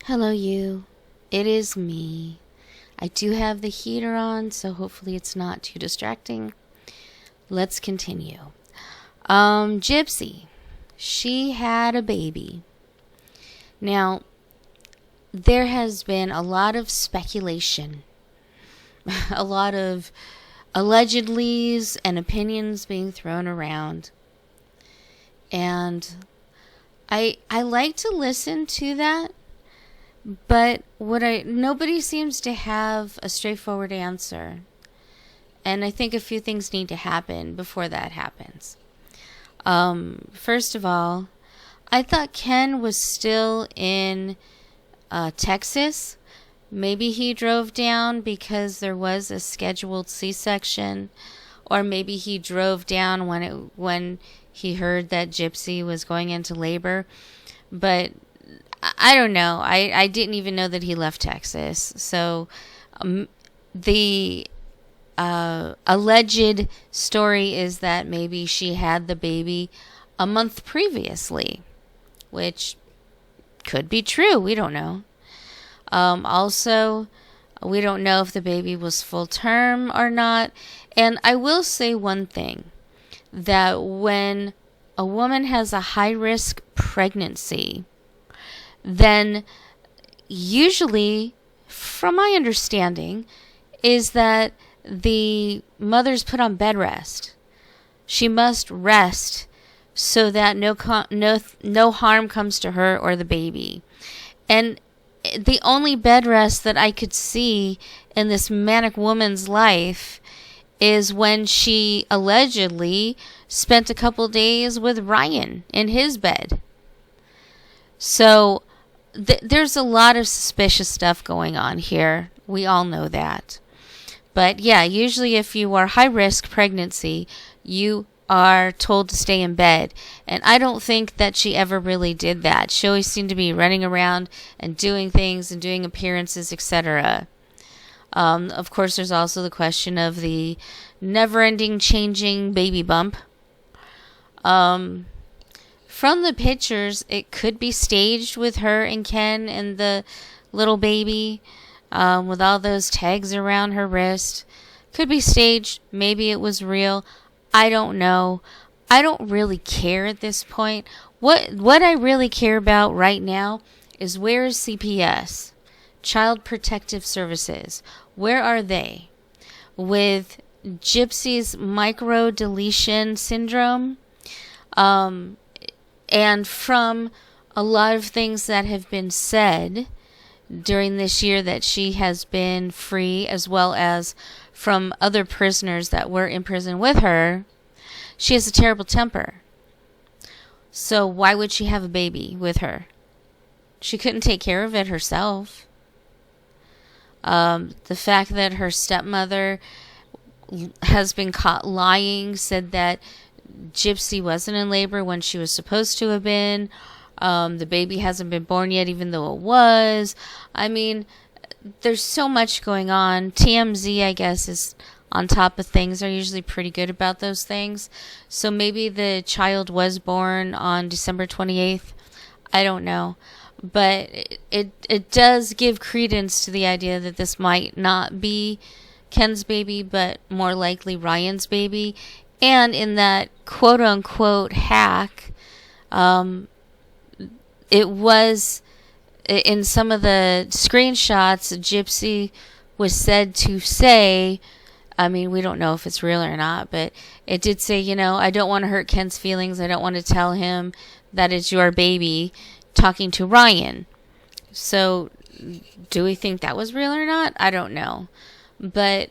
Hello, you. It is me. I do have the heater on, so hopefully it's not too distracting. Let's continue. Gypsy. She had a baby. Now, there has been a lot of speculation, a lot of allegedlys and opinions being thrown around. And I like to listen to that, but nobody seems to have a straightforward answer. And I think a few things need to happen before that happens. First of all, I thought Ken was still in Texas. Maybe he drove down because there was a scheduled C-section, or maybe he drove down when he heard that Gypsy was going into labor. But I don't know. I didn't even know that he left Texas. So the alleged story is that maybe she had the baby a month previously, which could be true. We don't know. Also, we don't know if the baby was full term or not. And I will say one thing, that when a woman has a high risk pregnancy, then usually, from my understanding, is that the mother's put on bed rest. She must rest so that no harm comes to her or the baby. And the only bed rest that I could see in this manic woman's life is when she allegedly spent a couple days with Ryan in his bed. So there's a lot of suspicious stuff going on here. We all know that. But yeah, usually if you are high risk pregnancy, you are told to stay in bed. And I don't think that she ever really did that. She always seemed to be running around and doing things and doing appearances, etc. Of course, there's also the question of the never-ending changing baby bump. From the pictures, it could be staged with her and Ken and the little baby, with all those tags around her wrist. Could be staged. Maybe it was real. I don't know. I don't really care at this point. What I really care about right now is, where is CPS? Child Protective Services. Where are they? With Gypsy's microdeletion syndrome, and from a lot of things that have been said during this year that she has been free, as well as from other prisoners that were in prison with her, she has a terrible temper. So why would she have a baby with her? She couldn't take care of it herself. The fact that her stepmother has been caught lying, said that Gypsy wasn't in labor when she was supposed to have been. The baby hasn't been born yet, even though it was. I mean, there's so much going on. TMZ, I guess, is on top of things. They're usually pretty good about those things. So maybe the child was born on December 28th. I don't know. But it does give credence to the idea that this might not be Ken's baby, but more likely Ryan's baby. And in that quote-unquote hack, it was, in some of the screenshots, Gypsy was said to say, I mean, we don't know if it's real or not, but it did say, I don't want to hurt Ken's feelings. I don't want to tell him that it's your baby, talking to Ryan. So do we think that was real or not? I don't know. But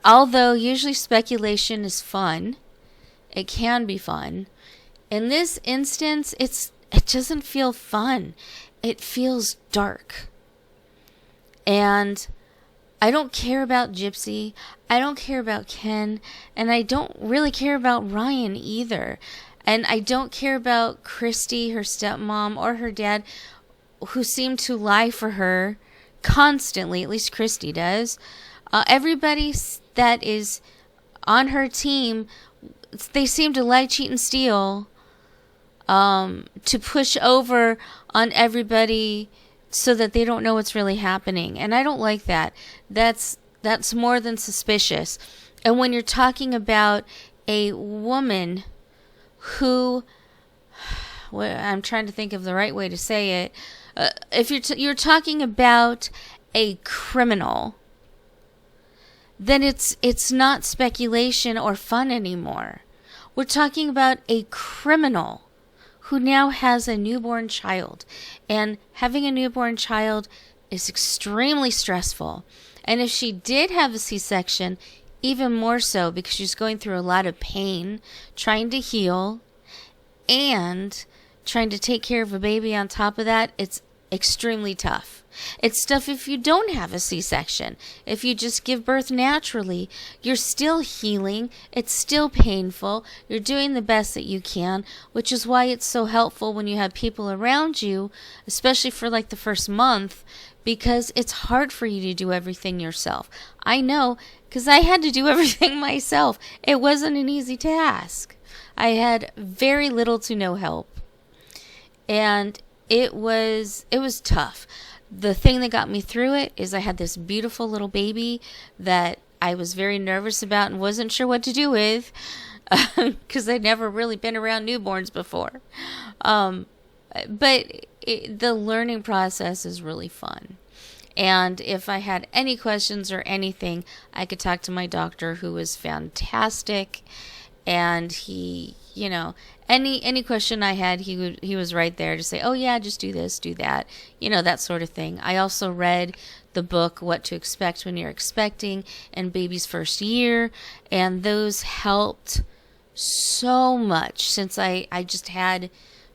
although usually speculation is fun, it can be fun. In this instance, it doesn't feel fun. It feels dark. And I don't care about Gypsy. I don't care about Ken. And I don't really care about Ryan either. And I don't care about Christy, her stepmom, or her dad, who seem to lie for her constantly. At least Christy does. Everybody that is on her team, they seem to lie, cheat, and steal to push over on everybody so that they don't know what's really happening. And I don't like that. That's more than suspicious. And when you're talking about a woman who, well, I'm trying to think of the right way to say it. If you're talking about a criminal, then it's not speculation or fun anymore. We're talking about a criminal who now has a newborn child. And having a newborn child is extremely stressful. And if she did have a C-section, even more so, because she's going through a lot of pain, trying to heal, and trying to take care of a baby on top of that, it's extremely tough. It's tough if you don't have a C-section. If you just give birth naturally, you're still healing. It's still painful. You're doing the best that you can, which is why it's so helpful when you have people around you, especially for like the first month, because it's hard for you to do everything yourself. I know, because I had to do everything myself. It wasn't an easy task. I had very little to no help. And it was tough. The thing that got me through it is I had this beautiful little baby that I was very nervous about and wasn't sure what to do with, because I'd never really been around newborns before. But the learning process is really fun. And if I had any questions or anything, I could talk to my doctor, who was fantastic. And he, any question I had, he was right there to say, oh yeah, just do this, do that, that sort of thing. I also read the book, What to Expect When You're Expecting, and Baby's First Year, and those helped so much, since I just had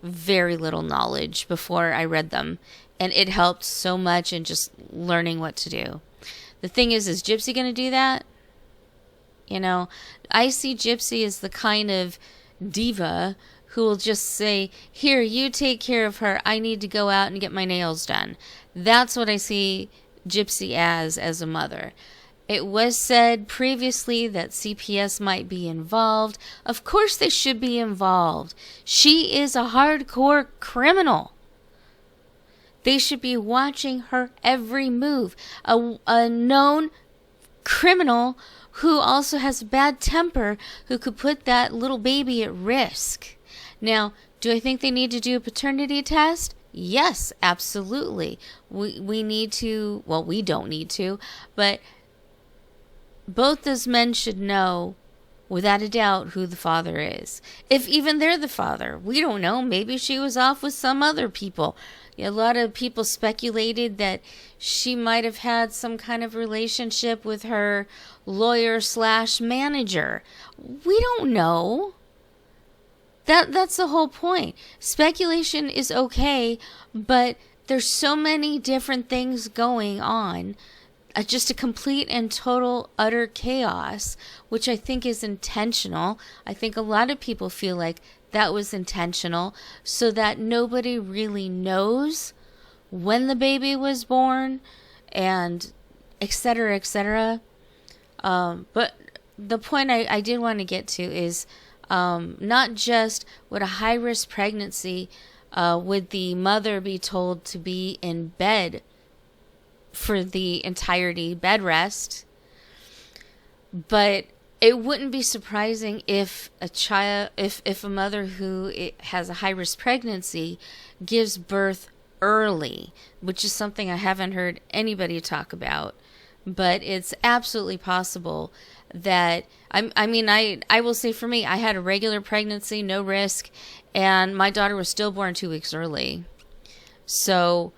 very little knowledge before I read them, and it helped so much in just learning what to do. The thing is Gypsy going to do that? I see Gypsy as the kind of diva who will just say, here, you take care of her. I need to go out and get my nails done. That's what I see Gypsy as a mother. It was said previously that CPS might be involved. Of course they should be involved. She is a hardcore criminal. They should be watching her every move. A known criminal who also has a bad temper, who could put that little baby at risk. Now, do I think they need to do a paternity test? Yes, absolutely. We need to, well, we don't need to, but both those men should know without a doubt who the father is. If even they're the father, we don't know. Maybe she was off with some other people. A lot of people speculated that she might have had some kind of relationship with her lawyer/manager. We don't know. That's the whole point. Speculation is okay, but there's so many different things going on. Just a complete and total utter chaos, which I think is intentional. I think a lot of people feel like that was intentional, so that nobody really knows when the baby was born, and etc., etc. But the point I did want to get to is not just would a high-risk pregnancy, would the mother be told to be in bed for the entirety, bed rest, but it wouldn't be surprising if a mother who has a high-risk pregnancy gives birth early, which is something I haven't heard anybody talk about, but it's absolutely possible that, I will say for me, I had a regular pregnancy, no risk, and my daughter was stillborn 2 weeks early. So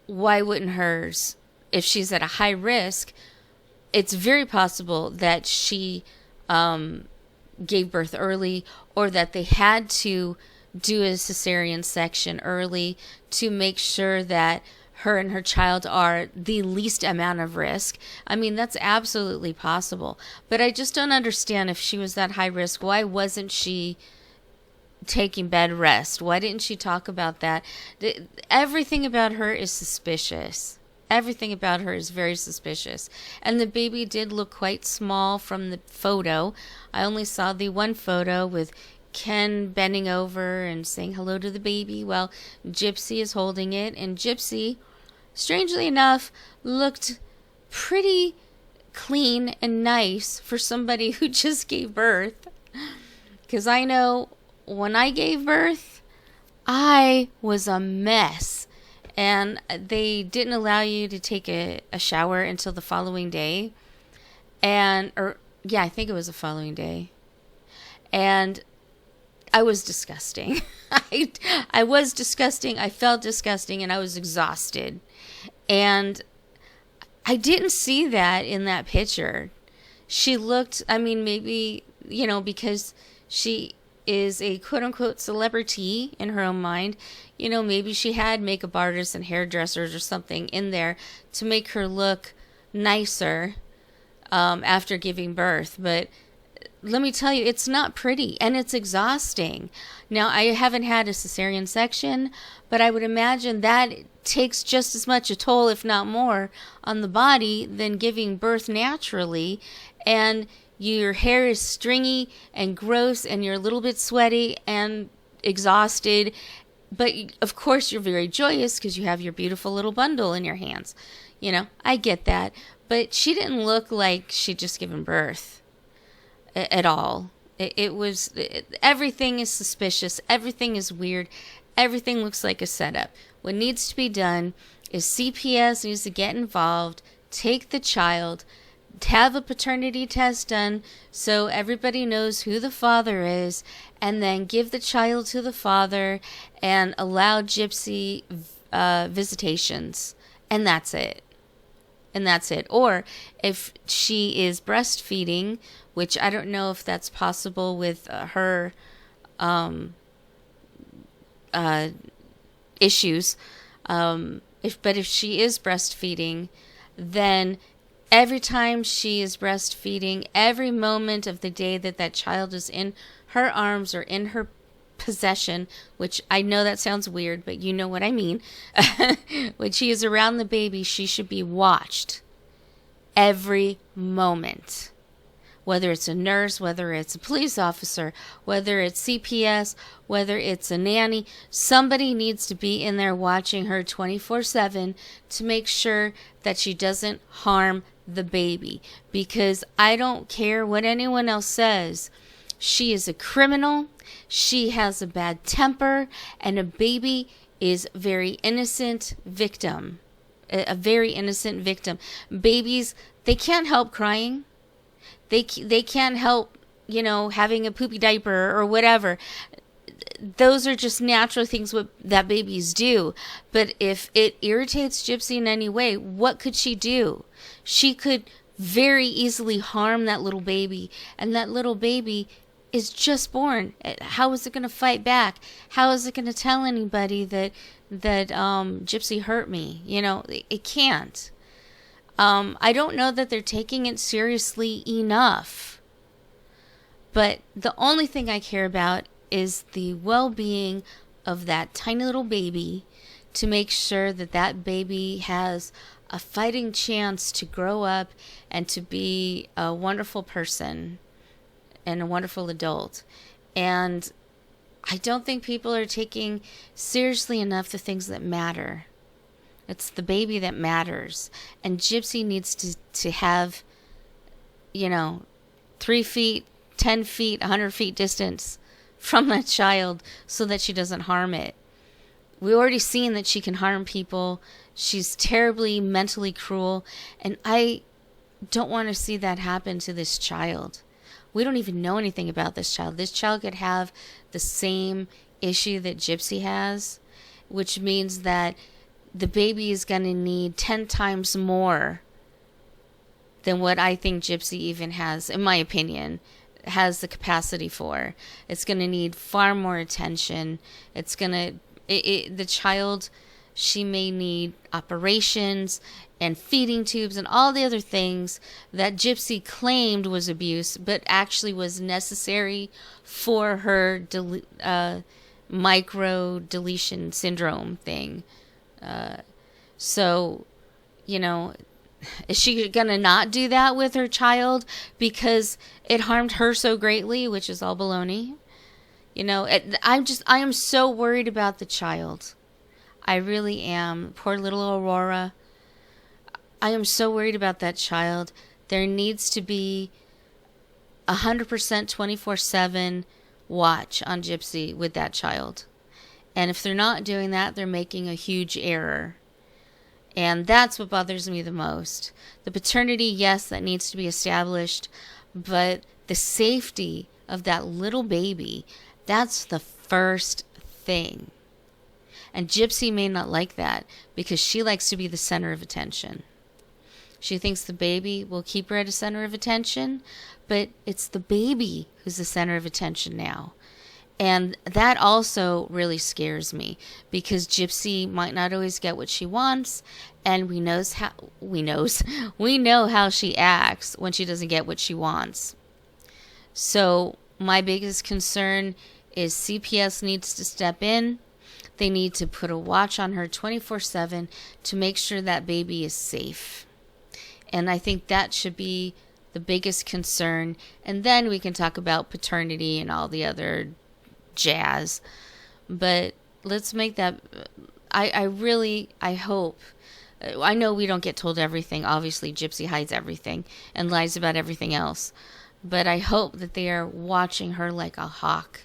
why wouldn't hers? If she's at a high risk, it's very possible that she gave birth early, or that they had to do a cesarean section early to make sure that her and her child are the least amount of risk. That's absolutely possible. But I just don't understand, if she was that high risk, why wasn't she taking bed rest? Why didn't she talk about that? Everything about her is suspicious. Everything about her is very suspicious. And the baby did look quite small from the photo. I only saw the one photo with Ken bending over and saying hello to the baby while Gypsy is holding it. And Gypsy, strangely enough, looked pretty clean and nice for somebody who just gave birth. Because I know when I gave birth, I was a mess. And they didn't allow you to take a shower until the following day. I think it was the following day. And I was disgusting. I was disgusting. I felt disgusting, and I was exhausted. And I didn't see that in that picture. She looked, maybe, because she is a quote-unquote celebrity in her own mind. Maybe she had makeup artists and hairdressers or something in there to make her look nicer after giving birth. But let me tell you, it's not pretty, and it's exhausting. Now, I haven't had a cesarean section, but I would imagine that takes just as much a toll, if not more, on the body than giving birth naturally. And your hair is stringy and gross, and you're a little bit sweaty and exhausted. But, of course, you're very joyous because you have your beautiful little bundle in your hands. I get that. But she didn't look like she'd just given birth at all. Everything is suspicious. Everything is weird. Everything looks like a setup. What needs to be done is CPS needs to get involved, take the child, have a paternity test done so everybody knows who the father is, and then give the child to the father and allow Gypsy visitations. And that's it. Or if she is breastfeeding, which I don't know if that's possible with her issues. If she is breastfeeding, then every time she is breastfeeding, every moment of the day that child is in her arms or in her possession, which I know that sounds weird, but you know what I mean. When she is around the baby, she should be watched every moment. Whether it's a nurse, whether it's a police officer, whether it's CPS, whether it's a nanny, somebody needs to be in there watching her 24/7 to make sure that she doesn't harm the baby. Because I don't care what anyone else says. She is a criminal. She has a bad temper, and a baby is a very innocent victim. Babies, they can't help crying. They can't help, having a poopy diaper or whatever. Those are just natural things that babies do. But if it irritates Gypsy in any way, what could she do? She could very easily harm that little baby, and that little baby is just born. How is it going to fight back? How is it going to tell anybody that Gypsy hurt me? It can't. I don't know that they're taking it seriously enough. But the only thing I care about is the well-being of that tiny little baby, to make sure that baby has a fighting chance to grow up and to be a wonderful person and a wonderful adult. And I don't think people are taking seriously enough the things that matter. It's the baby that matters. And Gypsy needs to have, 3 feet, 10 feet, 100 feet distance from that child so that she doesn't harm it. We've already seen that she can harm people. She's terribly mentally cruel. And I don't want to see that happen to this child. We don't even know anything about this child. This child could have the same issue that Gypsy has, which means that the baby is going to need 10 times more than what I think Gypsy even has, in my opinion, has the capacity for. It's going to need far more attention. It's going to, the child, she may need operations and feeding tubes and all the other things that Gypsy claimed was abuse, but actually was necessary for her micro deletion syndrome thing. So, is she gonna not do that with her child because it harmed her so greatly, which is all baloney? I am so worried about the child. I really am. Poor little Aurora. I am so worried about that child. There needs to be 100% 24/7 watch on Gypsy with that child. And if they're not doing that, they're making a huge error. And that's what bothers me the most. The paternity, yes, that needs to be established, but the safety of that little baby, that's the first thing. And Gypsy may not like that because she likes to be the center of attention. She thinks the baby will keep her at a center of attention, but it's the baby who's the center of attention now. And that also really scares me because Gypsy might not always get what she wants, and we know how she acts when she doesn't get what she wants. So my biggest concern is CPS needs to step in. They need to put a watch on her 24/7 to make sure that baby is safe. And I think that should be the biggest concern. And then we can talk about paternity and all the other jazz. But let's make that... I hope... I know we don't get told everything. Obviously, Gypsy hides everything and lies about everything else. But I hope that they are watching her like a hawk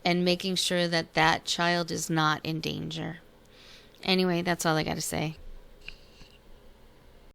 and making sure that that child is not in danger. Anyway, that's all I got to say.